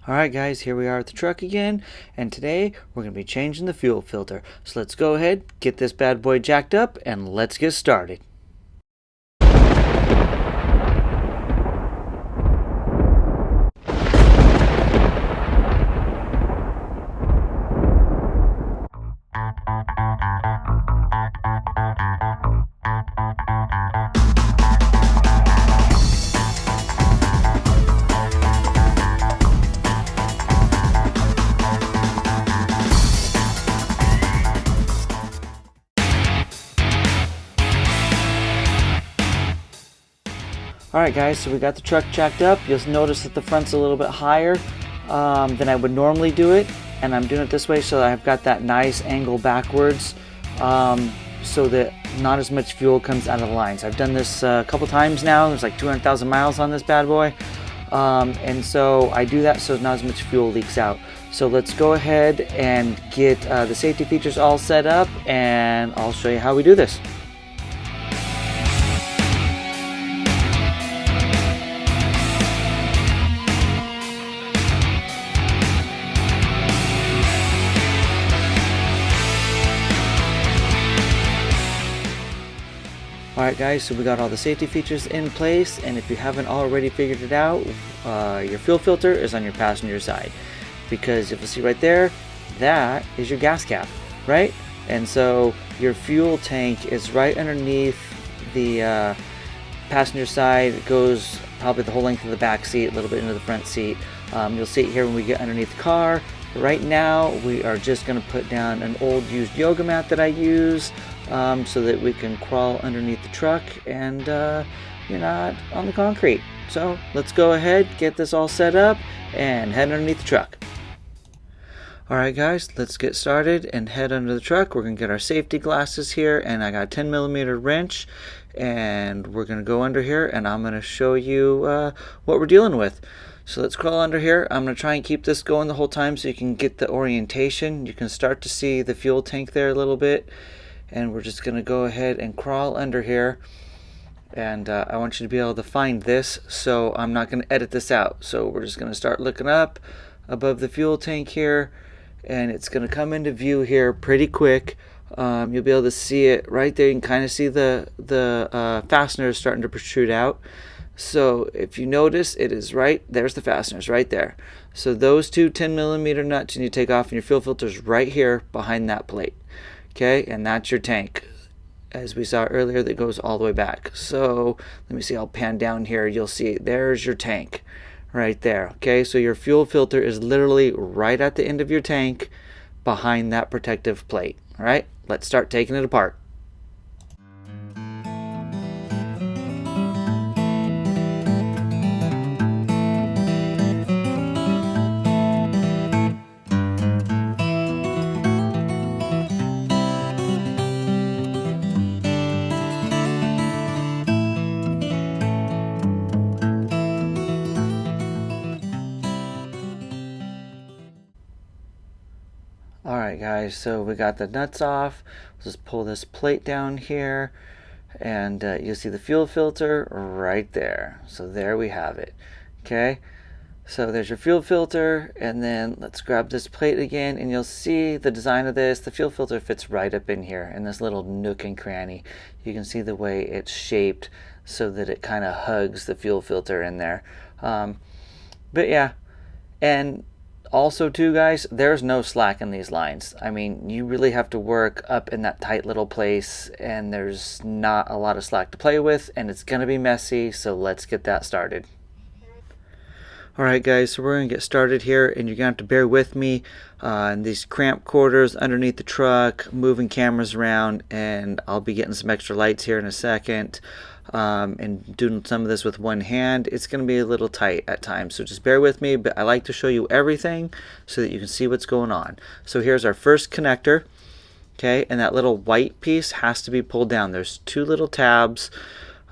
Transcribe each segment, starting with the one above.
Alright guys, here we are at the truck again, and today we're going to be changing the fuel filter. So let's go ahead, get this bad boy jacked up, and let's get started. Alright guys, so we got the truck jacked up. You'll notice that the front's a little bit higher than I would normally do it, and I'm doing it this way so that I've got that nice angle backwards so that not as much fuel comes out of the lines. I've done this a couple times now. There's like 200,000 miles on this bad boy, and so I do that so not as much fuel leaks out. So let's go ahead and get the safety features all set up, and I'll show you how we do this. Alright guys, so we got all the safety features in place, and if you haven't already figured it out, your fuel filter is on your passenger side. Because if you see right there, that is your gas cap, right? And so your fuel tank is right underneath the passenger side. It goes probably the whole length of the back seat, a little bit into the front seat. You'll see it here when we get underneath the car. Right now we are just going to put down an old used yoga mat that I use so that we can crawl underneath the truck and you're not on the concrete. So let's go ahead, get this all set up, and head underneath the truck. Alright guys, let's get started and head under the truck. We're going to get our safety glasses here, and I got a 10mm wrench, and we're going to go under here and I'm going to show you what we're dealing with. So let's crawl under here. I'm going to try and keep this going the whole time so you can get the orientation. You can start to see the fuel tank there a little bit, and we're just going to go ahead and crawl under here. And I want you to be able to find this, so I'm not going to edit this out. So we're just going to start looking up above the fuel tank here, and it's going to come into view here pretty quick. You'll be able to see it right there. You can kind of see the fasteners starting to protrude out. So if you notice, it is right there's the fasteners right there. So those two 10mm nuts you need to take off, and your fuel filter's right here behind that plate. Okay, and that's your tank, as we saw earlier, that goes all the way back. So let me see, I'll pan down here. You'll see there's your tank right there. Okay, so your fuel filter is literally right at the end of your tank behind that protective plate. All right, let's start taking it apart. Alright guys, so we got the nuts off. Let's just pull this plate down here, and you'll see the fuel filter right there. So there we have it. Okay, so there's your fuel filter, and then let's grab this plate again, and you'll see the design of this. The fuel filter fits right up in here in this little nook and cranny. You can see the way it's shaped so that it kind of hugs the fuel filter in there. But yeah, and also too guys, there's no slack in these lines. I mean, you really have to work up in that tight little place, and there's not a lot of slack to play with, and it's gonna be messy. So let's get that started. Alright guys, so we're gonna get started here, and you're gonna have to bear with me in these cramped quarters underneath the truck, moving cameras around, and I'll be getting some extra lights here in a second. And doing some of this with one hand, it's going to be a little tight at times, so just bear with me. But I like to show you everything so that you can see what's going on. So here's our first connector, okay, and that little white piece has to be pulled down. There's two little tabs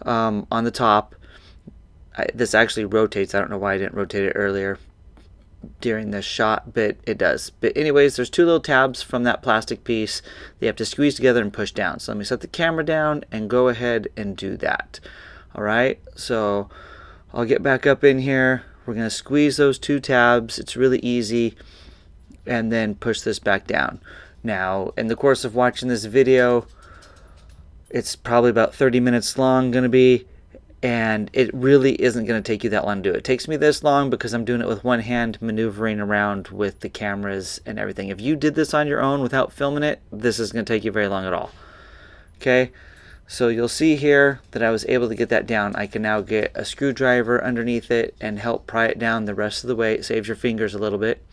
on the top. This actually rotates. I don't know why I didn't rotate it earlier during this shot, but it does. But anyways, there's two little tabs from that plastic piece that you have to squeeze together and push down. So let me set the camera down and go ahead and do that. All right, so I'll get back up in here. We're going to squeeze those 2 tabs. It's really easy. And then push this back down. Now, in the course of watching this video, it's probably about 30 minutes long going to be, and it really isn't going to take you that long to do it. It takes me this long because I'm doing it with one hand, maneuvering around with the cameras and everything. If you did this on your own without filming it, this isn't going to take you very long at all. Okay, so you'll see here that I was able to get that down. I can now get a screwdriver underneath it and help pry it down the rest of the way. It saves your fingers a little bit.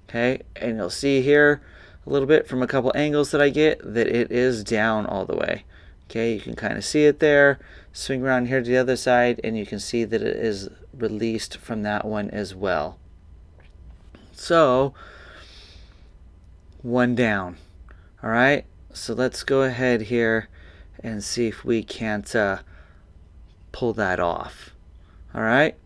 Okay, and you'll see here a little bit from a couple angles that I get that it is down all the way. Okay, you can kind of see it there. Swing around here to the other side and you can see that it is released from that one as well. So, one down. All right, so let's go ahead here and see if we can't pull that off. All right.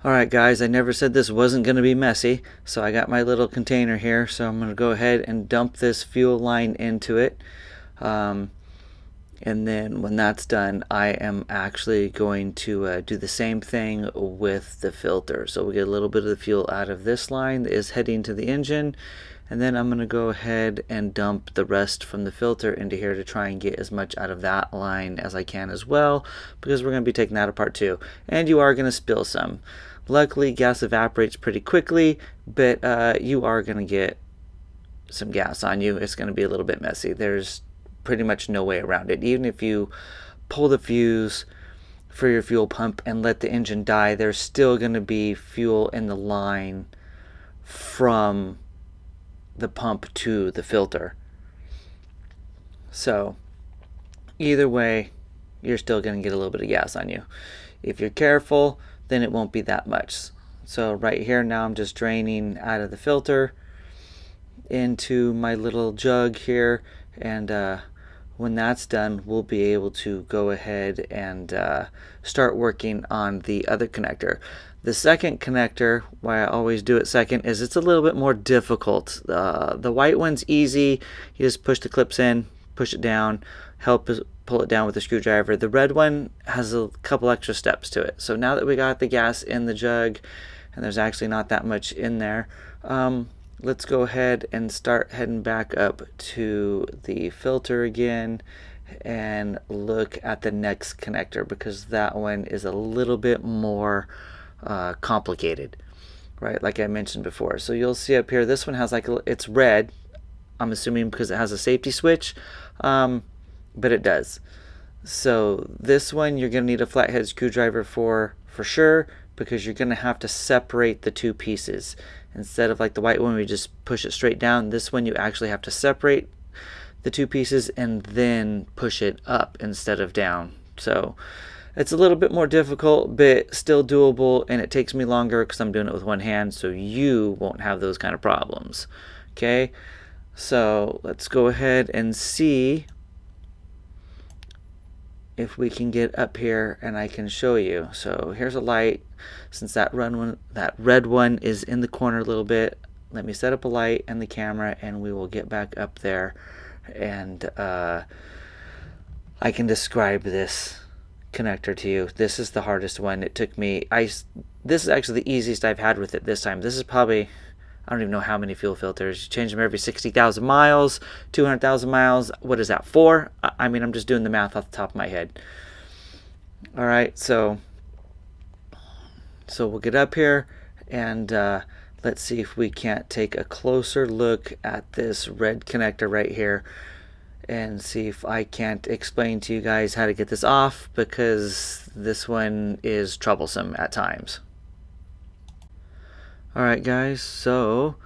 Alright guys, I never said this wasn't going to be messy, so I got my little container here, so I'm going to go ahead and dump this fuel line into it. And then when that's done, I am actually going to do the same thing with the filter. So we get a little bit of the fuel out of this line that is heading to the engine, and then I'm going to go ahead and dump the rest from the filter into here to try and get as much out of that line as I can as well, because we're going to be taking that apart too. And you are going to spill some. Luckily, gas evaporates pretty quickly, but you are going to get some gas on you. It's going to be a little bit messy. There's pretty much no way around it. Even if you pull the fuse for your fuel pump and let the engine die, there's still going to be fuel in the line from the pump to the filter. So either way, you're still going to get a little bit of gas on you. If you're careful, then it won't be that much. So right here now I'm just draining out of the filter into my little jug here, and when that's done, we'll be able to go ahead and start working on the other connector. The second connector, why I always do it second, is it's a little bit more difficult. The white one's easy. You just push the clips in, push it down, help pull it down with a screwdriver. The red one has a couple extra steps to it. So now that we got the gas in the jug, and there's actually not that much in there, let's go ahead and start heading back up to the filter again and look at the next connector, because that one is a little bit more complicated, right? Like I mentioned before. So you'll see up here, this one has like it's red. I'm assuming because it has a safety switch, but it does. So this one you're going to need a flathead screwdriver for sure, because you're going to have to separate the two pieces. Instead of like the white one, we just push it straight down. This one you actually have to separate the two pieces and then push it up instead of down. So it's a little bit more difficult, but still doable, and it takes me longer because I'm doing it with one hand, so you won't have those kind of problems. Okay, so let's go ahead and see if we can get up here and I can show you. So here's a light. Since that red one is in the corner a little bit, let me set up a light and the camera, and we will get back up there, and I can describe this connector to you. This is the hardest one. It took me, this is actually the easiest I've had with it this time. This is probably, I don't even know how many fuel filters. You change them every 60,000 miles, 200,000 miles. What is that, 4? I mean, I'm just doing the math off the top of my head. All right, so we'll get up here and let's see if we can't take a closer look at this red connector right here and see if I can't explain to you guys how to get this off, because this one is troublesome at times. Alright guys, so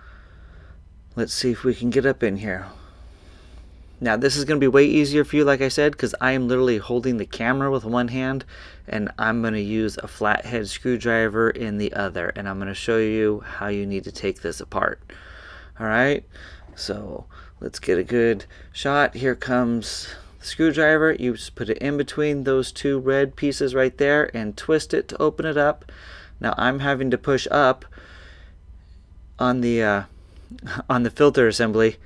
let's see if we can get up in here. Now this is going to be way easier for you, like I said, because I am literally holding the camera with one hand, and I'm going to use a flathead screwdriver in the other, and I'm going to show you how you need to take this apart. Alright, so let's get a good shot. Here comes the screwdriver. You just put it in between those two red pieces right there and twist it to open it up. Now I'm having to push up on the filter assembly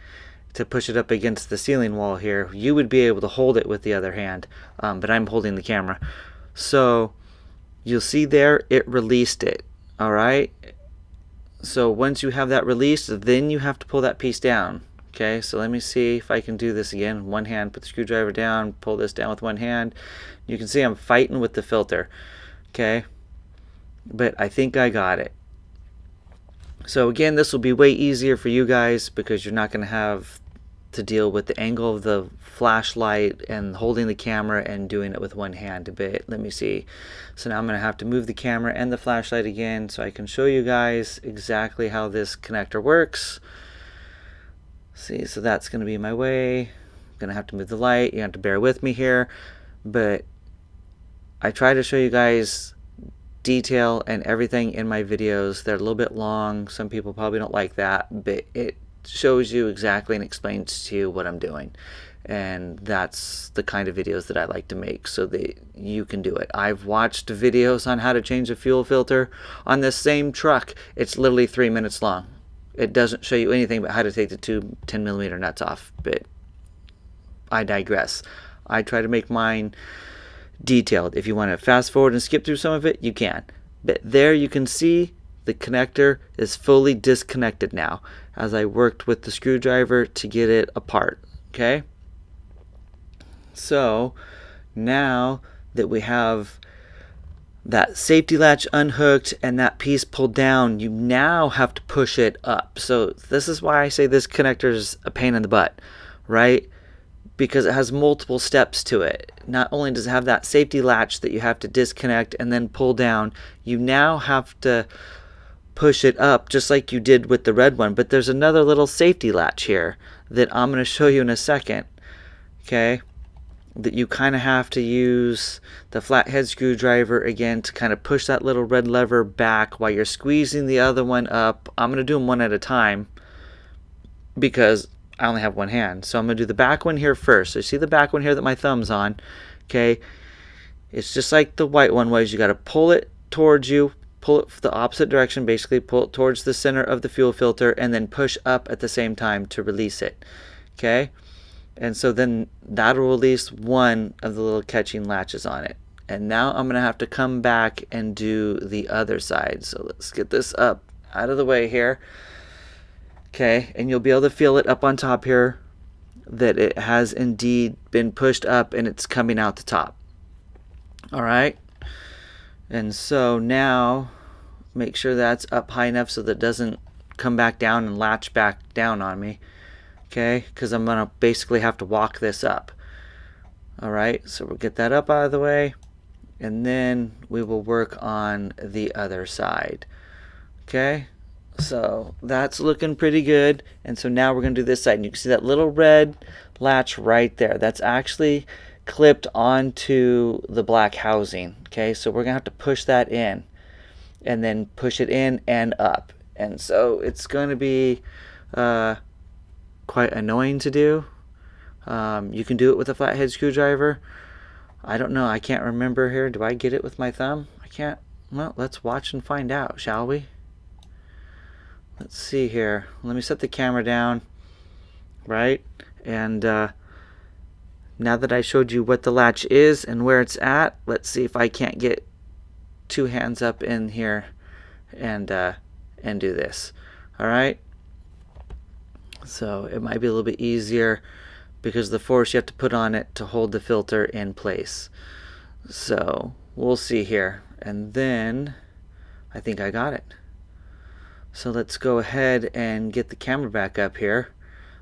to push it up against the ceiling wall here. You would be able to hold it with the other hand, but I'm holding the camera. So you'll see there it released it. Alright, so once you have that released, then you have to pull that piece down. Okay, so let me see if I can do this again. One hand, put the screwdriver down, pull this down with one hand. You can see I'm fighting with the filter. Okay, but I think I got it. So again, this will be way easier for you guys because you're not going to have to deal with the angle of the flashlight and holding the camera and doing it with one hand a bit. Let me see. So now I'm going to have to move the camera and the flashlight again so I can show you guys exactly how this connector works. See, so that's going to be my way. I'm going to have to move the light. You have to bear with me here, but I try to show you guys detail and everything in my videos. They're a little bit long. Some people probably don't like that, but it shows you exactly and explains to you what I'm doing. And that's the kind of videos that I like to make so that you can do it. I've watched videos on how to change a fuel filter on this same truck. It's literally 3 minutes long. It doesn't show you anything but how to take the two 10mm nuts off, but I digress. I try to make mine detailed. If you want to fast forward and skip through some of it, you can. But there you can see the connector is fully disconnected now as I worked with the screwdriver to get it apart. Okay? So now that we have that safety latch unhooked and that piece pulled down, you now have to push it up. So this is why I say this connector is a pain in the butt, right? Because it has multiple steps to it. Not only does it have that safety latch that you have to disconnect and then pull down, you now have to push it up just like you did with the red one. But there's another little safety latch here that I'm going to show you in a second. Okay? That you kind of have to use the flathead screwdriver again to kind of push that little red lever back while you're squeezing the other one up. I'm going to do them one at a time because I only have one hand. So I'm going to do the back one here first. So you see the back one here that my thumb's on. Okay, it's just like the white one was. You got to pull it towards you, pull it the opposite direction, basically pull it towards the center of the fuel filter and then push up at the same time to release it. Okay, and so then that'll release one of the little catching latches on it. And now I'm going to have to come back and do the other side. So let's get this up out of the way here. Okay, and you'll be able to feel it up on top here that it has indeed been pushed up and it's coming out the top. Alright, and so now make sure that's up high enough so that it doesn't come back down and latch back down on me. Okay, because I'm going to basically have to walk this up. Alright, so we'll get that up out of the way and then we will work on the other side. Okay, so that's looking pretty good. And so now we're going to do this side. And you can see that little red latch right there. That's actually clipped onto the black housing. Okay, so we're going to have to push that in and then push it in and up. And so it's going to be quite annoying to do. You can do it with a flathead screwdriver. I don't know. I can't remember here. Do I get it with my thumb? I can't. Well, let's watch and find out, shall we? Let's see here. Let me set the camera down. Right? And now that I showed you what the latch is and where it's at, let's see if I can't get two hands up in here and do this. Alright? So it might be a little bit easier because of the force you have to put on it to hold the filter in place. So we'll see here. And then I think I got it. So let's go ahead and get the camera back up here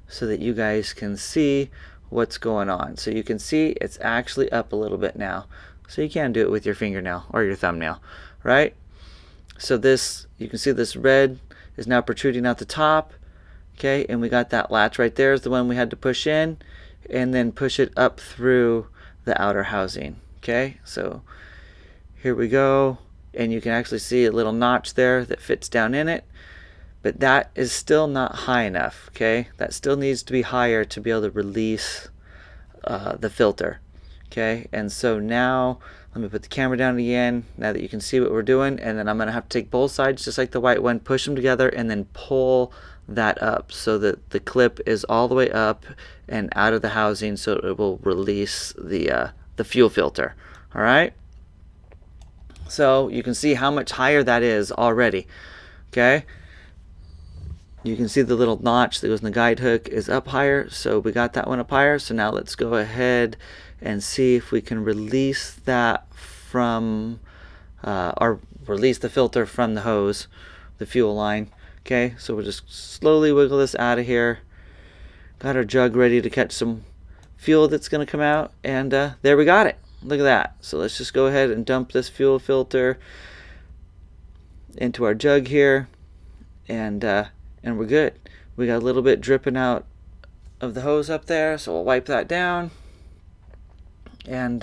so that you guys can see what's going on. So you can see it's actually up a little bit now. So you can do it with your fingernail or your thumbnail, right? So this, you can see this red is now protruding out the top. Okay, and we got that latch right there is the one we had to push in and then push it up through the outer housing. Okay, so here we go, and you can actually see a little notch there that fits down in it. but that is still not high enough. Okay, that still needs to be higher to be able to release the filter. Okay, and so now let me put the camera down again, now that you can see what we're doing, and then I'm going to have to take both sides just like the white one, push them together, and then pull that up so that the clip is all the way up and out of the housing, so it will release the fuel filter. All right, so you can see how much higher that is already. Okay, you can see the little notch that goes in the guide hook is up higher, so we got that one up higher. So now let's go ahead and see if we can release that from or release the filter from the hose, the fuel line. Okay, so we'll just slowly wiggle this out of here. Got our jug ready to catch some fuel that's going to come out, and there we got it. Look at that. So let's just go ahead and dump this fuel filter into our jug here, and we're good. We got a little bit dripping out of the hose up there, so we'll wipe that down, and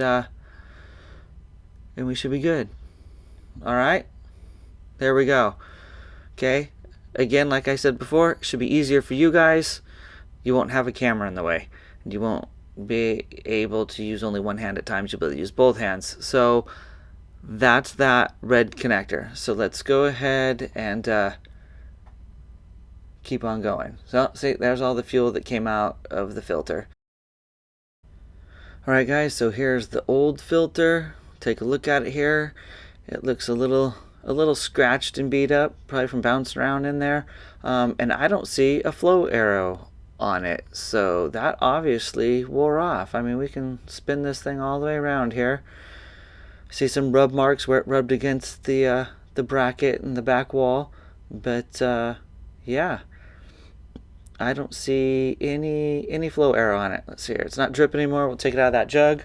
we should be good. All right, there we go. Okay, again, like I said before, it should be easier for you guys. You won't have a camera in the way, and you won't be able to use only one hand at times. You'll be able to use both hands. So that's that red connector. So let's go ahead and keep on going. So see, there's all the fuel that came out of the filter. Alright guys, so here's the old filter. Take a look at it here. It looks a little scratched and beat up, probably from bouncing around in there. And I don't see a flow arrow on it, so that obviously wore off. I mean, we can spin this thing all the way around here. See some rub marks where it rubbed against the bracket and the back wall, but yeah, I don't see any flow arrow on it. Let's see here. It's not dripping anymore. We'll take it out of that jug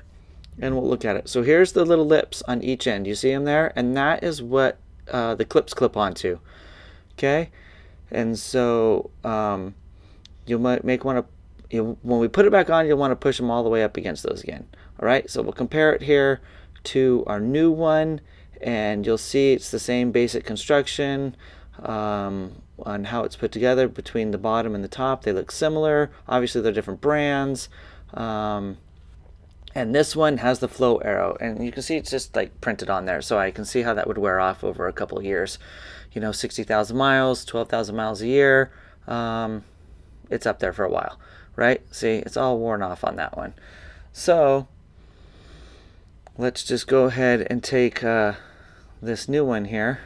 and we'll look at it. So here's the little lips on each end. You see them there? And that is what the clips clip onto. Okay? And so you might want to, when we put it back on, you'll want to push them all the way up against those again. All right? So we'll compare it here to our new one, and you'll see it's the same basic construction. On how it's put together between the bottom and the top, they look similar. Obviously they're different brands, and this one has the flow arrow, and you can see it's just like printed on there, so I can see how that would wear off over a couple of years. 60,000 miles, 12,000 miles a year, it's up there for a while, right? See, it's all worn off on that one. So let's just go ahead and take this new one here.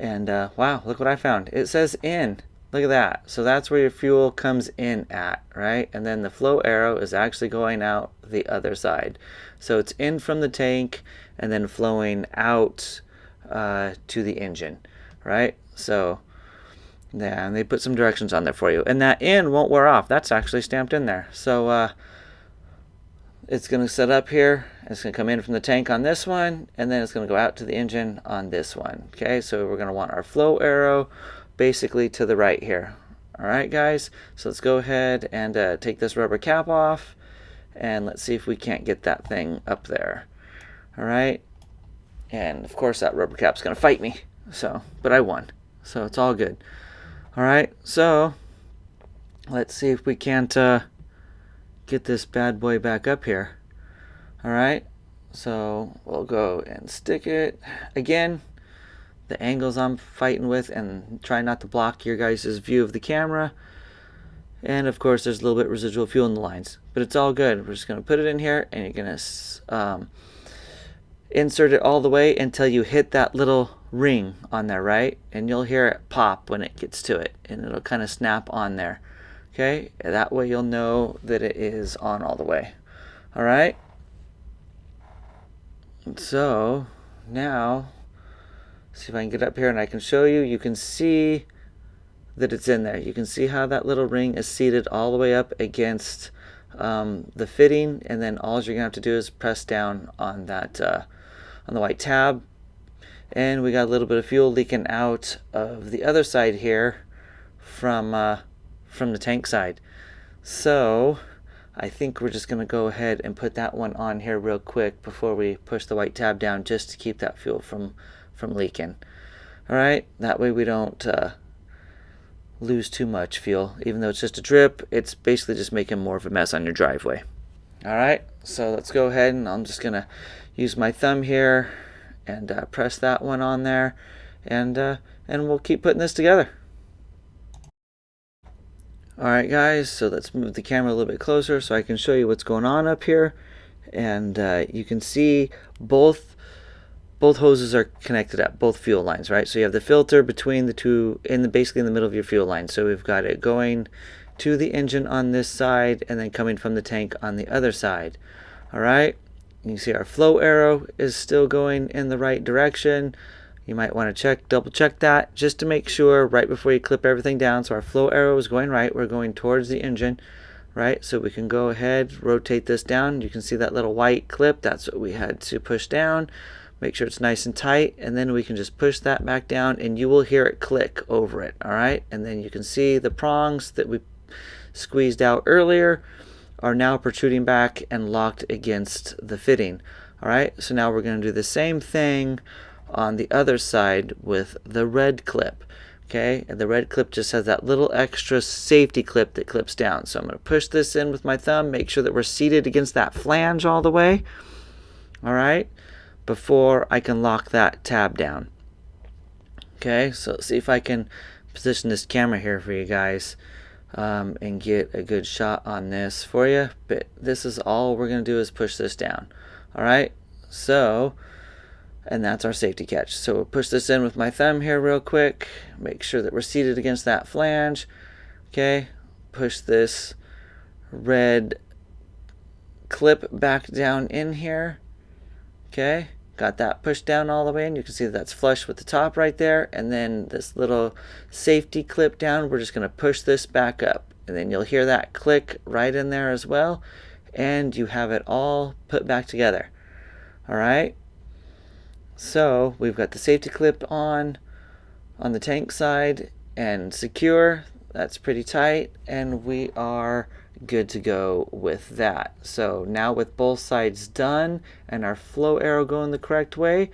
And wow, look what I found. It says in. Look at that. So that's where your fuel comes in at, right? And then the flow arrow is actually going out the other side. So it's in from the tank and then flowing out to the engine, right? So yeah, and they put some directions on there for you. And that in won't wear off. That's actually stamped in there. So it's going to set up here. It's going to come in from the tank on this one, and then it's going to go out to the engine on this one. Okay, so we're going to want our flow arrow basically to the right here. All right, guys, so let's go ahead and take this rubber cap off, and let's see if we can't get that thing up there. All right, and of course that rubber cap's going to fight me, but I won, so it's all good. All right, so let's see if we can't get this bad boy back up here. All right, so we'll go and stick it again. The angles I'm fighting with, and try not to block your guys' view of the camera. And of course there's a little bit of residual fuel in the lines, but it's all good. We're just going to put it in here, and you're going to insert it all the way until you hit that little ring on there, right? And you'll hear it pop when it gets to it, and it'll kind of snap on there. Okay, that way you'll know that it is on all the way. All right, so now see if I can get up here and I can show you. You can see that it's in there. You can see how that little ring is seated all the way up against the fitting, and then all you're gonna have to do is press down on that on the white tab, and we got a little bit of fuel leaking out of the other side here from the tank side. So I think we're just going to go ahead and put that one on here real quick before we push the white tab down, just to keep that fuel from leaking. All right, that way we don't lose too much fuel. Even though it's just a drip, it's basically just making more of a mess on your driveway. All right, so let's go ahead, and I'm just gonna use my thumb here and press that one on there, and we'll keep putting this together. All right, guys, so let's move the camera a little bit closer so I can show you what's going on up here, and you can see both hoses are connected up, both fuel lines, right? So you have the filter between the two, basically in the middle of your fuel line. So we've got it going to the engine on this side and then coming from the tank on the other side. All right, you see our flow arrow is still going in the right direction. You might want to double check that just to make sure right before you clip everything down. So our flow arrow is going right. We're going towards the engine, right? So we can go ahead, rotate this down. You can see that little white clip. That's what we had to push down. Make sure it's nice and tight, and then we can just push that back down, and you will hear it click over it. All right, and then you can see the prongs that we squeezed out earlier are now protruding back and locked against the fitting. All right, so now we're going to do the same thing on the other side with the red clip. Okay, and the red clip just has that little extra safety clip that clips down. So I'm going to push this in with my thumb, make sure that we're seated against that flange all the way. All right, before I can lock that tab down. Okay, so let's see if I can position this camera here for you guys and get a good shot on this for you. But this is all we're going to do is push this down. All right, so, and that's our safety catch. So we'll push this in with my thumb here real quick. Make sure that we're seated against that flange. Okay, push this red clip back down in here. Okay, got that pushed down all the way in. You can see that's flush with the top right there. And then this little safety clip down, we're just going to push this back up. And then you'll hear that click right in there as well. And you have it all put back together. All right. So we've got the safety clip on the tank side and secure. That's pretty tight. And we are good to go with that. So now with both sides done and our flow arrow going the correct way,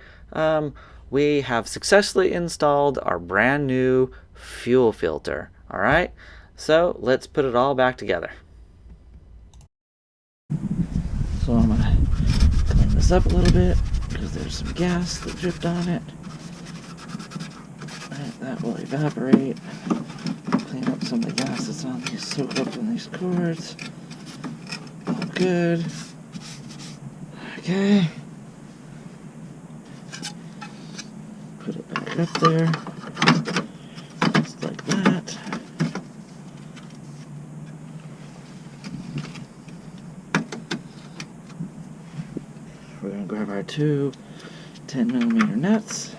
we have successfully installed our brand new fuel filter. All right, so let's put it all back together. So I'm gonna clean this up a little bit because there's some gas that dripped on it. And that will evaporate. Clean up some of the gas that's on these, soaked up in these cords. All good. Okay. Put it back up there. Just like that. We're going to grab our two 10mm nuts.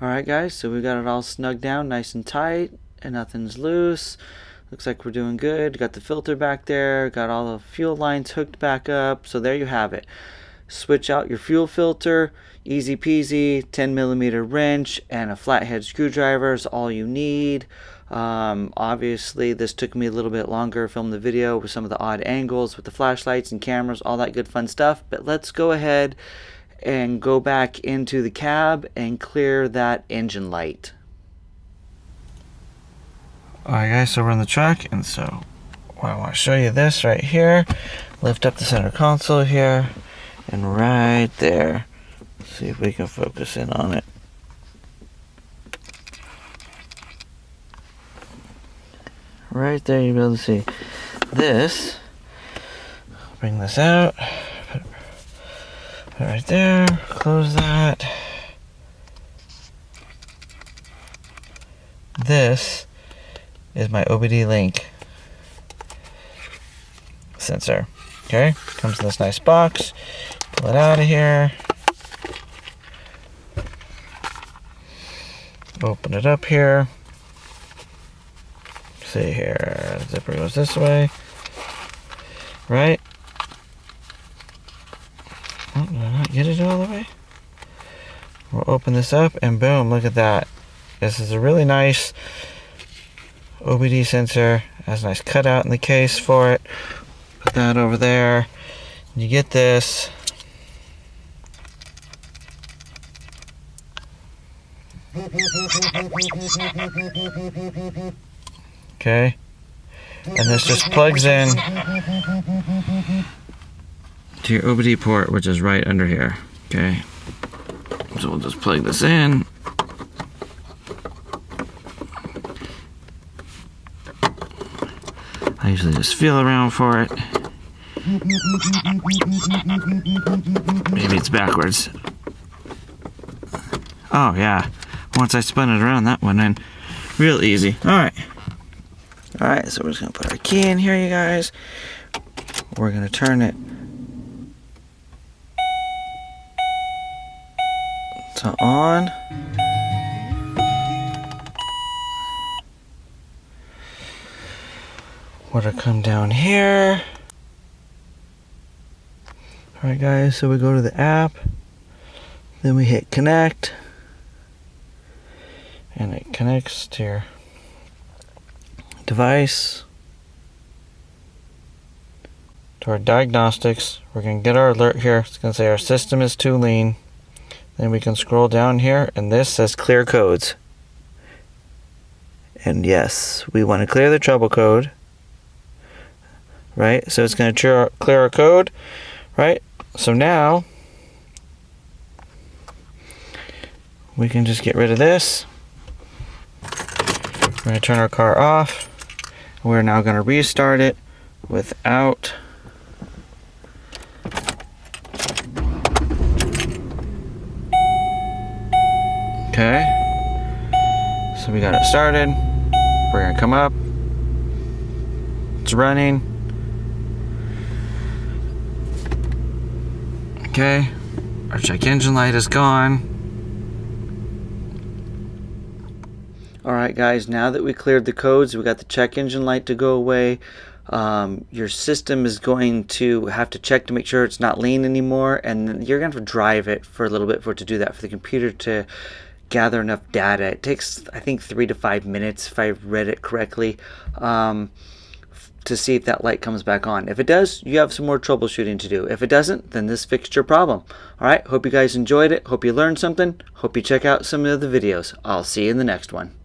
Alright guys, so we got it all snugged down nice and tight and nothing's loose. Looks like we're doing good. Got the filter back there, got all the fuel lines hooked back up. So there you have it. Switch out your fuel filter, easy peasy, 10mm wrench and a flathead screwdriver is all you need. Obviously this took me a little bit longer to film the video with some of the odd angles with the flashlights and cameras, all that good fun stuff. But let's go ahead and go back into the cab and clear that engine light. Alright guys, so we're in the truck, and so I want to show you this right here. Lift up the center console here, and right there, see if we can focus in on it. Right there you'll be able to see this. Bring this out. Right there, close that. This is my Obd-Link sensor. Okay, comes in this nice box. Pull it out of here. Open it up here. See here, zipper goes this way, right? Oh, did I not get it all the way? We'll open this up and boom, look at that. This is a really nice OBD sensor. It has a nice cutout in the case for it. Put that over there. You get this. Okay. And this just plugs in to your OBD port, which is right under here. Okay. So we'll just plug this in. I usually just feel around for it. Maybe it's backwards. Oh yeah. Once I spun it around, that went in real easy. Alright. Alright, so we're just going to put our key in here, you guys. We're going to turn it to on. We're going to come down here. Alright guys, so we go to the app. Then we hit connect. And it connects to your device. To our diagnostics. We're going to get our alert here. It's going to say our system is too lean. Then we can scroll down here and this says clear codes. And yes, we want to clear the trouble code. Right? So it's going to clear our code. Right? So now we can just get rid of this. We're going to turn our car off. We're now going to restart it without okay. So we got it started. We're going to come up. It's running. Okay. Our check engine light is gone. Alright guys, now that we cleared the codes, we got the check engine light to go away. Your system is going to have to check to make sure it's not lean anymore, and you're going to have to drive it for a little bit for it to do that, for the computer to gather enough data. It takes, I think, 3 to 5 minutes, if I read it correctly, to see if that light comes back on. If it does, you have some more troubleshooting to do. If it doesn't, then this fixed your problem. Alright, hope you guys enjoyed it. Hope you learned something. Hope you check out some of the videos. I'll see you in the next one.